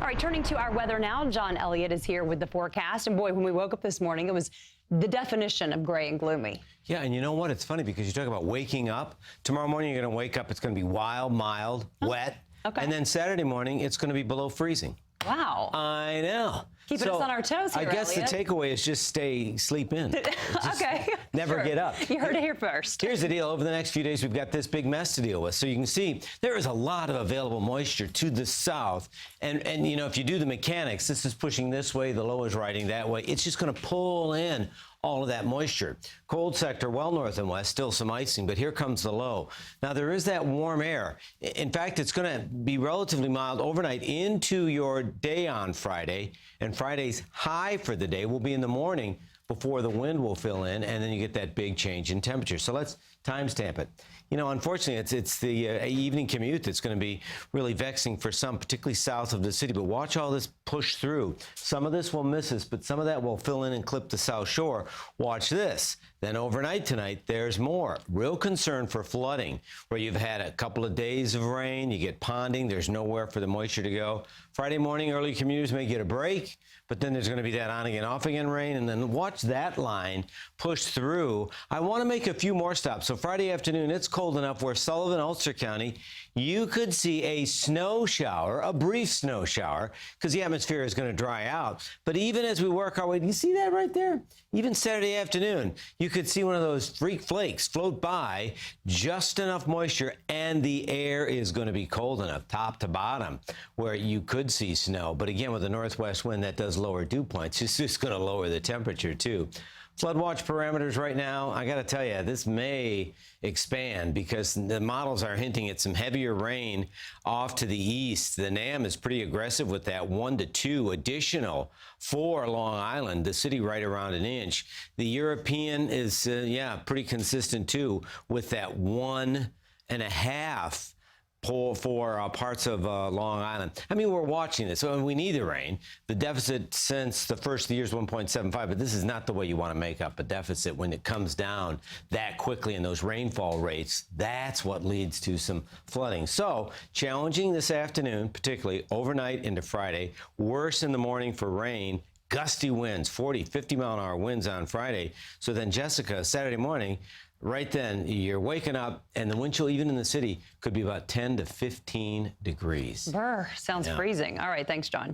All right, turning to our weather now, John Elliott is here with the forecast. And boy, when we woke up this morning, it was the definition of gray and gloomy. Yeah, and you know what? It's funny because you talk about waking up. Tomorrow morning, you're going to wake up. It's going to be wild, mild, wet. Okay. And then Saturday morning, it's going to be below freezing. Wow. I know. Keeping us on our toes here, I guess Elliott. The takeaway is just sleep in. Okay. Never get up. You heard it here first. Here's the deal. Over the next few days, we've got this big mess to deal with. So you can see there is a lot of available moisture to the south. And you know, if you do the mechanics, this is pushing this way, the low is riding that way. It's just going to pull in all of that moisture. Cold sector, well north and west, still some icing, but here comes the low. Now, there is that warm air. In fact, it's going to be relatively mild overnight into your day on Friday, and Friday's high for the day will be in the morning before the wind will fill in, and then you get that big change in temperature. So let's timestamp it. You know, unfortunately, it's the evening commute that's going to be really vexing for some, particularly south of the city. But watch all this push through. Some of this will miss us, but some of that will fill in and clip the South Shore. Watch this. Then overnight tonight, there's more. Real concern for flooding, where you've had a couple of days of rain, you get ponding, there's nowhere for the moisture to go. Friday morning, early commuters may get a break, but then there's going to be that on again, off again rain, and then watch that line push through. I want to make a few more stops. So Friday afternoon, it's cold enough where Sullivan, Ulster County, you could see a snow shower, a brief snow shower, because the atmosphere is going to dry out. But even as we work our way, do you see that right there? Even Saturday afternoon, you could see one of those freak flakes float by, just enough moisture, and the air is going to be cold enough, top to bottom, where you could see snow. But again, with the northwest wind, that does lower dew points. It's just going to lower the temperature, too. Flood watch parameters right now, I got to tell you, this may expand because the models are hinting at some heavier rain off to the east. The NAM is pretty aggressive with that 1 to 2 additional for Long Island, the city right around an inch. The European is, pretty consistent, too, with that 1.5 for parts of Long Island. I mean, we're watching this. So we need the rain. The deficit since the first of the year is 1.75, but this is not the way you want to make up a deficit when it comes down that quickly in those rainfall rates. That's what leads to some flooding. So challenging this afternoon, particularly overnight into Friday. Worse in the morning for rain. Gusty winds, 40, 50-mile-an-hour winds on Friday. So then, Jessica, Saturday morning, right then, you're waking up, and the wind chill, even in the city, could be about 10 to 15 degrees. Brr, sounds freezing. All right, thanks, John.